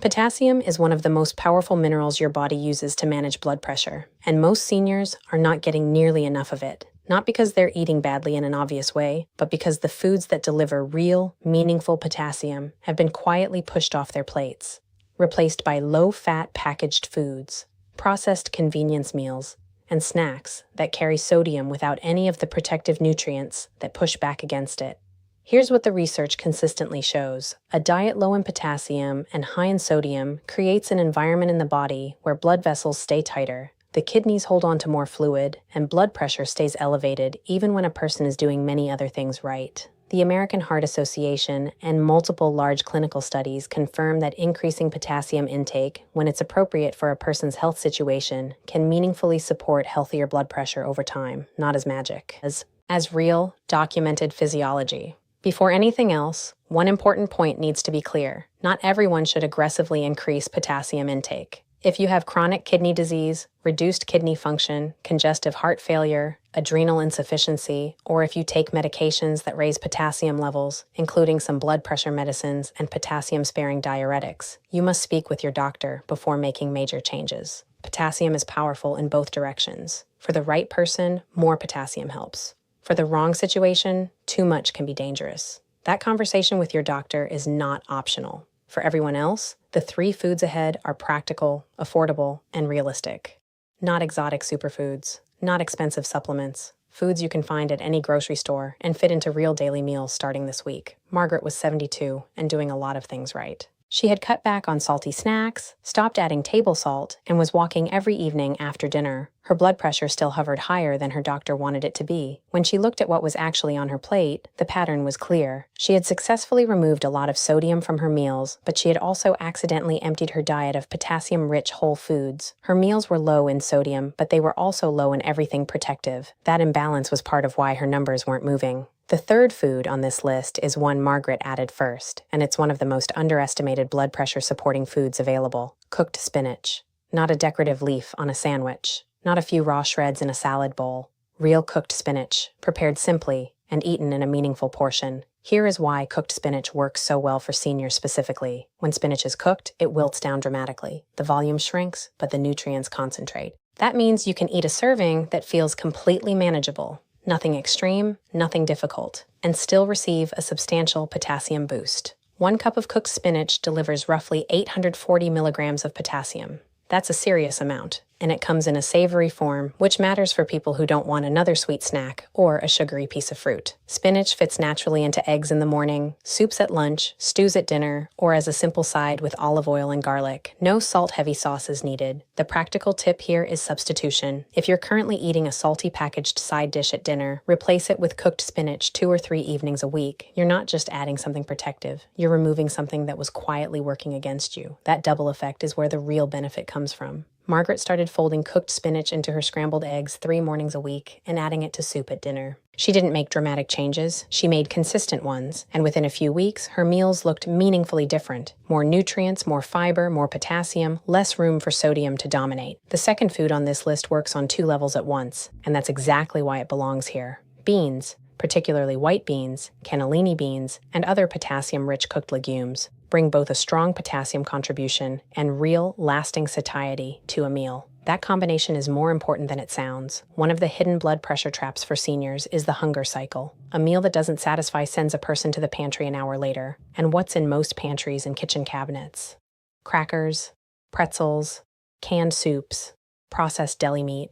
Potassium is one of the most powerful minerals your body uses to manage blood pressure, and most seniors are not getting nearly enough of it. Not because they're eating badly in an obvious way, but because the foods that deliver real, meaningful potassium have been quietly pushed off their plates, replaced by low-fat packaged foods, processed convenience meals, and snacks that carry sodium without any of the protective nutrients that push back against it. Here's what the research consistently shows. A diet low in potassium and high in sodium creates an environment in the body where blood vessels stay tighter, the kidneys hold on to more fluid, and blood pressure stays elevated even when a person is doing many other things right. The American Heart Association and multiple large clinical studies confirm that increasing potassium intake, when it's appropriate for a person's health situation, can meaningfully support healthier blood pressure over time, not as magic, as real, documented physiology. Before anything else, one important point needs to be clear. Not everyone should aggressively increase potassium intake. If you have chronic kidney disease, reduced kidney function, congestive heart failure, adrenal insufficiency, or if you take medications that raise potassium levels, including some blood pressure medicines and potassium-sparing diuretics, you must speak with your doctor before making major changes. Potassium is powerful in both directions. For the right person, more potassium helps. For the wrong situation, too much can be dangerous. That conversation with your doctor is not optional. For everyone else, the 3 foods ahead are practical, affordable, and realistic. Not exotic superfoods, not expensive supplements, foods you can find at any grocery store and fit into real daily meals starting this week. Margaret was 72 and doing a lot of things right. She had cut back on salty snacks, stopped adding table salt, and was walking every evening after dinner. Her blood pressure still hovered higher than her doctor wanted it to be. When she looked at what was actually on her plate, the pattern was clear. She had successfully removed a lot of sodium from her meals, but she had also accidentally emptied her diet of potassium-rich whole foods. Her meals were low in sodium, but they were also low in everything protective. That imbalance was part of why her numbers weren't moving. The third food on this list is one Margaret added first, and it's one of the most underestimated blood pressure supporting foods available: cooked spinach. Not a decorative leaf on a sandwich, not a few raw shreds in a salad bowl. Real cooked spinach, prepared simply and eaten in a meaningful portion. Here is why cooked spinach works so well for seniors specifically. When spinach is cooked, it wilts down dramatically. The volume shrinks, but the nutrients concentrate. That means you can eat a serving that feels completely manageable. Nothing extreme, nothing difficult, and still receive a substantial potassium boost. 1 cup of cooked spinach delivers roughly 840 milligrams of potassium. That's a serious amount, and it comes in a savory form, which matters for people who don't want another sweet snack or a sugary piece of fruit. Spinach fits naturally into eggs in the morning, soups at lunch, stews at dinner, or as a simple side with olive oil and garlic. No salt-heavy sauce is needed. The practical tip here is substitution. If you're currently eating a salty packaged side dish at dinner, replace it with cooked spinach 2 or 3 evenings a week. You're not just adding something protective, you're removing something that was quietly working against you. That double effect is where the real benefit comes from. Margaret started folding cooked spinach into her scrambled eggs 3 mornings a week and adding it to soup at dinner. She didn't make dramatic changes, she made consistent ones, and within a few weeks, her meals looked meaningfully different. More nutrients, more fiber, more potassium, less room for sodium to dominate. The second food on this list works on 2 levels at once, and that's exactly why it belongs here. Beans, particularly white beans, cannellini beans, and other potassium-rich cooked legumes, bring both a strong potassium contribution and real, lasting satiety to a meal. That combination is more important than it sounds. One of the hidden blood pressure traps for seniors is the hunger cycle. A meal that doesn't satisfy sends a person to the pantry an hour later. And what's in most pantries and kitchen cabinets? Crackers, pretzels, canned soups, processed deli meat,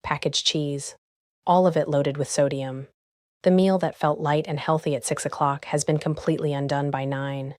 packaged cheese, all of it loaded with sodium. The meal that felt light and healthy at 6 o'clock has been completely undone by 9.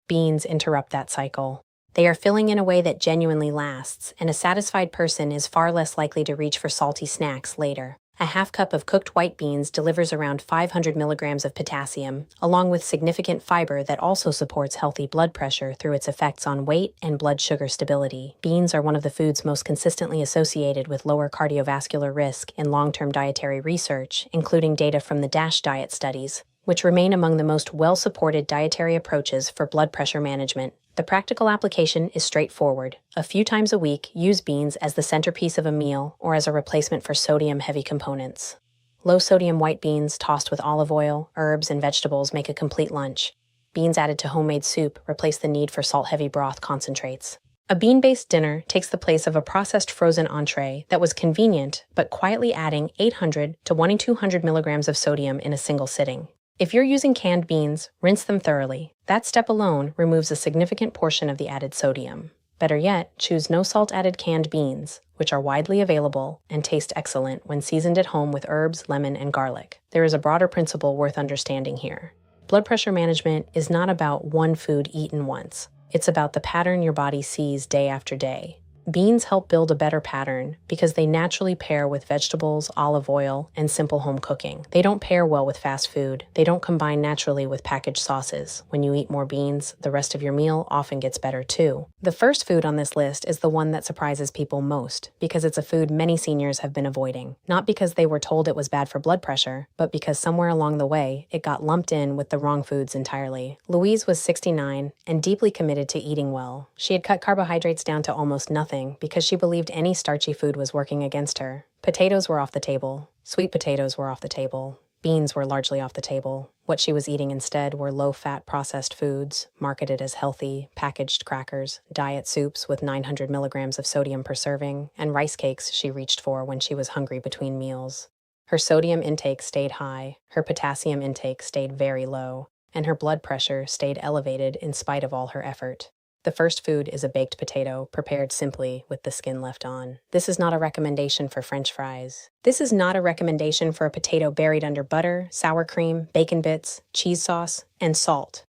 Beans interrupt that cycle. They are filling in a way that genuinely lasts, and a satisfied person is far less likely to reach for salty snacks later. A half cup of cooked white beans delivers around 500 milligrams of potassium, along with significant fiber that also supports healthy blood pressure through its effects on weight and blood sugar stability. Beans are one of the foods most consistently associated with lower cardiovascular risk in long-term dietary research, including data from the DASH diet studies, which remain among the most well-supported dietary approaches for blood pressure management. The practical application is straightforward. A few times a week, use beans as the centerpiece of a meal or as a replacement for sodium-heavy components. Low-sodium white beans tossed with olive oil, herbs, and vegetables make a complete lunch. beans added to homemade soup replace the need for salt-heavy broth concentrates. A bean-based dinner takes the place of a processed frozen entree that was convenient, but quietly adding 800 to 1,200 milligrams of sodium in a single sitting. If you're using canned beans, rinse them thoroughly. That step alone removes a significant portion of the added sodium. Better yet, choose no salt-added canned beans, which are widely available and taste excellent when seasoned at home with herbs, lemon, and garlic. There is a broader principle worth understanding here. Blood pressure management is not about one food eaten once. It's about the pattern your body sees day after day. Beans help build a better pattern because they naturally pair with vegetables, olive oil, and simple home cooking. They don't pair well with fast food. They don't combine naturally with packaged sauces. When you eat more beans, the rest of your meal often gets better too. The first food on this list is the one that surprises people most because it's a food many seniors have been avoiding. Not because they were told it was bad for blood pressure, but because somewhere along the way, it got lumped in with the wrong foods entirely. Louise was 69 and deeply committed to eating well. She had cut carbohydrates down to almost nothing because she believed any starchy food was working against her. Potatoes were off the table. Sweet potatoes were off the table. Beans were largely off the table. What she was eating instead were low-fat processed foods, marketed as healthy, packaged crackers, diet soups with 900 milligrams of sodium per serving, and rice cakes she reached for when she was hungry between meals. Her sodium intake stayed high, her potassium intake stayed very low, and her blood pressure stayed elevated in spite of all her effort. The first food is a baked potato, prepared simply with the skin left on. This is not a recommendation for French fries. This is not a recommendation for a potato buried under butter, sour cream, bacon bits, cheese sauce, and salt.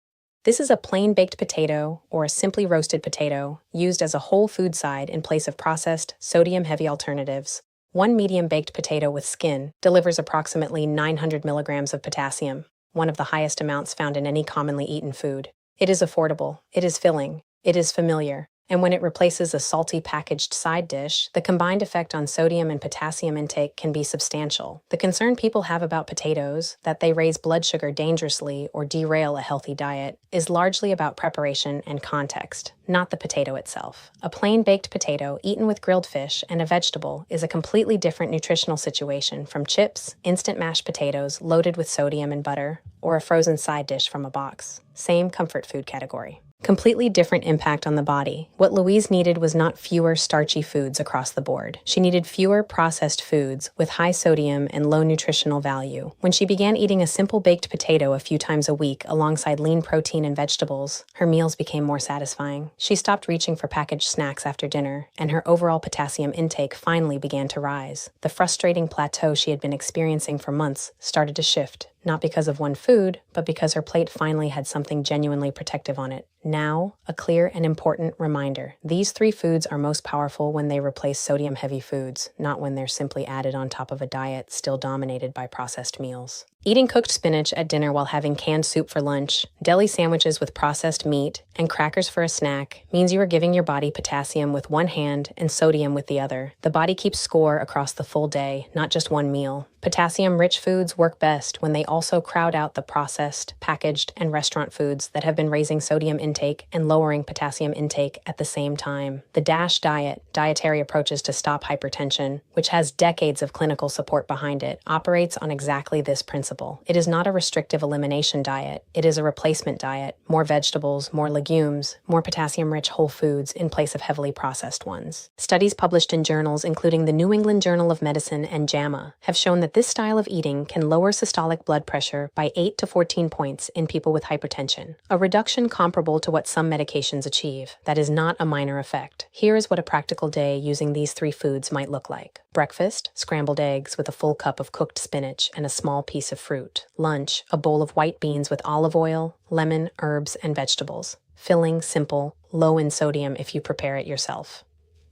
This is a plain baked potato or a simply roasted potato used as a whole food side in place of processed, sodium-heavy alternatives. One medium baked potato with skin delivers approximately 900 milligrams of potassium, one of the highest amounts found in any commonly eaten food. It is affordable, it is filling, it is familiar, and when it replaces a salty packaged side dish, the combined effect on sodium and potassium intake can be substantial. The concern people have about potatoes, that they raise blood sugar dangerously or derail a healthy diet, is largely about preparation and context, not the potato itself. A plain baked potato eaten with grilled fish and a vegetable is a completely different nutritional situation from chips, instant mashed potatoes loaded with sodium and butter, or a frozen side dish from a box. Same comfort food category. Completely different impact on the body. What Louise needed was not fewer starchy foods across the board. She needed fewer processed foods with high sodium and low nutritional value. When she began eating a simple baked potato a few times a week alongside lean protein and vegetables, her meals became more satisfying. She stopped reaching for packaged snacks after dinner, and her overall potassium intake finally began to rise. The frustrating plateau she had been experiencing for months started to shift. Not because of one food, but because her plate finally had something genuinely protective on it. Now, a clear and important reminder. These three foods are most powerful when they replace sodium-heavy foods, not when they're simply added on top of a diet still dominated by processed meals. Eating cooked spinach at dinner while having canned soup for lunch, deli sandwiches with processed meat, and crackers for a snack means you are giving your body potassium with one hand and sodium with the other. The body keeps score across the full day, not just one meal. Potassium-rich foods work best when they also crowd out the processed, packaged, and restaurant foods that have been raising sodium intake and lowering potassium intake at the same time. The DASH diet, Dietary Approaches to Stop Hypertension, which has decades of clinical support behind it, operates on exactly this principle. It is not a restrictive elimination diet. It is a replacement diet. More vegetables, more legumes, more potassium-rich whole foods in place of heavily processed ones. Studies published in journals including the New England Journal of Medicine and JAMA have shown that this style of eating can lower systolic blood pressure by 8 to 14 points in people with hypertension, a reduction comparable to what some medications achieve. That is not a minor effect. Here is what a practical day using these three foods might look like. Breakfast, scrambled eggs with a full cup of cooked spinach and a small piece of fruit. Lunch, a bowl of white beans with olive oil, lemon, herbs, and vegetables. Filling, simple, low in sodium if you prepare it yourself.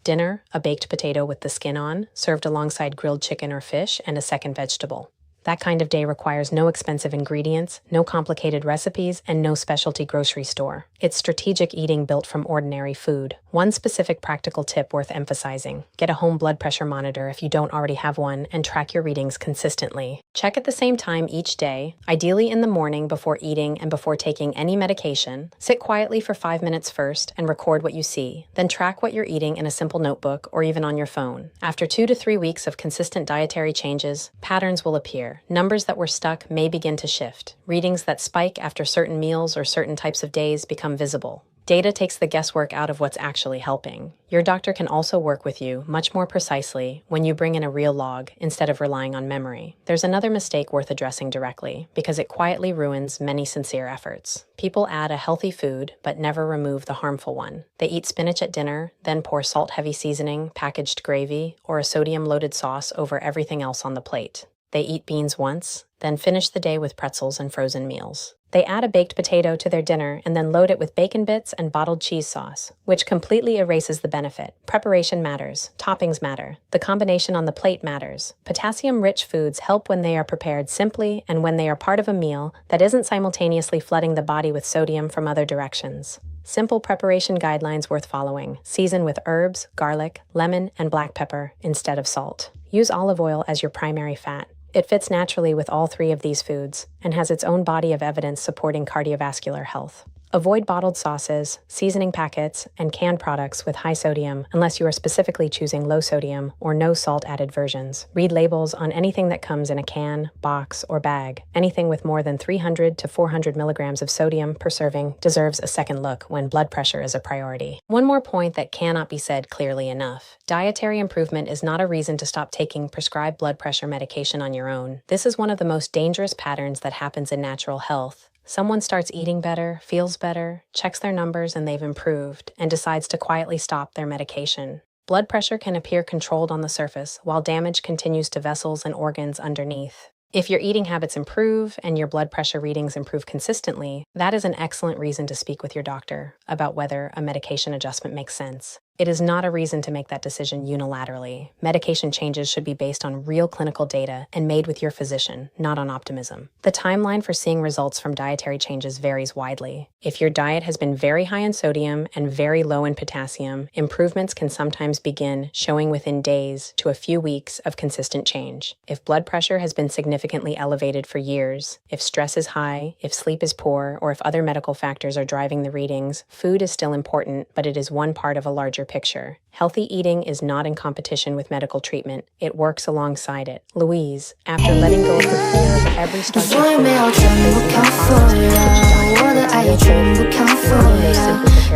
Dinner, a baked potato with the skin on, served alongside grilled chicken or fish and a second vegetable. That kind of day requires no expensive ingredients, no complicated recipes, and no specialty grocery store. It's strategic eating built from ordinary food. One specific practical tip worth emphasizing: get a home blood pressure monitor if you don't already have one and track your readings consistently. Check at the same time each day, ideally in the morning before eating and before taking any medication. Sit quietly for 5 minutes first and record what you see. Then track what you're eating in a simple notebook or even on your phone. After 2 to 3 weeks of consistent dietary changes, patterns will appear. pressure. Numbers that were stuck may begin to shift. Readings that spike after certain meals or certain types of days become visible. Data takes the guesswork out of what's actually helping. Your doctor can also work with you much more precisely when you bring in a real log instead of relying on memory. There's another mistake worth addressing directly because it quietly ruins many sincere efforts. People add a healthy food but never remove the harmful one. They eat spinach at dinner, then pour salt-heavy seasoning, packaged gravy, or a sodium-loaded sauce over everything else on the plate. They eat beans once, then finish the day with pretzels and frozen meals. They add a baked potato to their dinner and then load it with bacon bits and bottled cheese sauce, which completely erases the benefit. Preparation matters. Toppings matter. The combination on the plate matters. Potassium-rich foods help when they are prepared simply and when they are part of a meal that isn't simultaneously flooding the body with sodium from other directions. Simple preparation guidelines worth following. Season with herbs, garlic, lemon, and black pepper instead of salt. Use olive oil as your primary fat. It fits naturally with all three of these foods and has its own body of evidence supporting cardiovascular health. Avoid bottled sauces, seasoning packets, and canned products with high sodium unless you are specifically choosing low sodium or no salt added versions. Read labels on anything that comes in a can, box, or bag. Anything with more than 300 to 400 milligrams of sodium per serving deserves a second look when blood pressure is a priority. One more point that cannot be said clearly enough. Dietary improvement is not a reason to stop taking prescribed blood pressure medication on your own. This is one of the most dangerous patterns that happens in natural health. Someone starts eating better, feels better, checks their numbers and they've improved, and decides to quietly stop their medication. Blood pressure can appear controlled on the surface, while damage continues to vessels and organs underneath. If your eating habits improve and your blood pressure readings improve consistently, that is an excellent reason to speak with your doctor about whether a medication adjustment makes sense. It is not a reason to make that decision unilaterally. Medication changes should be based on real clinical data and made with your physician, not on optimism. The timeline for seeing results from dietary changes varies widely. If your diet has been very high in sodium and very low in potassium, improvements can sometimes begin showing within days to a few weeks of consistent change. If blood pressure has been significantly elevated for years, if stress is high, if sleep is poor, or if other medical factors are driving the readings, food is still important, but it is one part of a larger picture. Healthy eating is not in competition with medical treatment. It works alongside it. Louise, after letting go of the fear of every starchy food,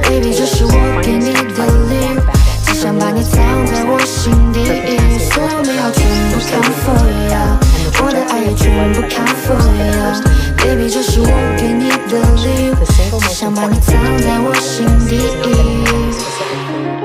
Baby， 这是我给你的礼物，只想把你藏在我心底，所有美好全部 count for you， 我的爱也全部 count for you。Baby， 这是我给你的礼物，只想把你藏在我心底。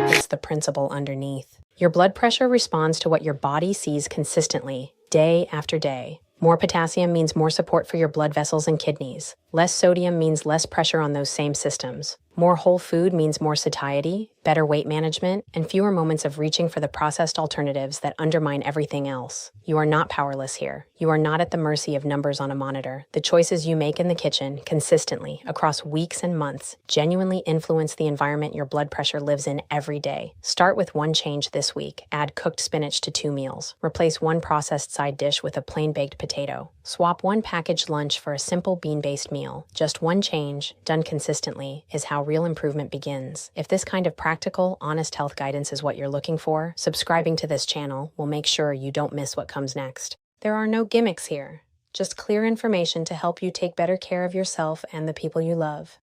It's the principle underneath. Your blood pressure responds to what your body sees consistently, day after day. More potassium means more support for your blood vessels and kidneys. Less sodium means less pressure on those same systems. More whole food means more satiety, better weight management, and fewer moments of reaching for the processed alternatives that undermine everything else. You are not powerless here. You are not at the mercy of numbers on a monitor. The choices you make in the kitchen, consistently, across weeks and months, genuinely influence the environment your blood pressure lives in every day. Start with one change this week. Add cooked spinach to 2 meals. Replace one processed side dish with a plain baked potato. Swap one packaged lunch for a simple bean-based meal. Just one change, done consistently, is how real improvement begins. If this kind of practical, honest health guidance is what you're looking for, subscribing to this channel will make sure you don't miss what comes next. There are no gimmicks here, just clear information to help you take better care of yourself and the people you love.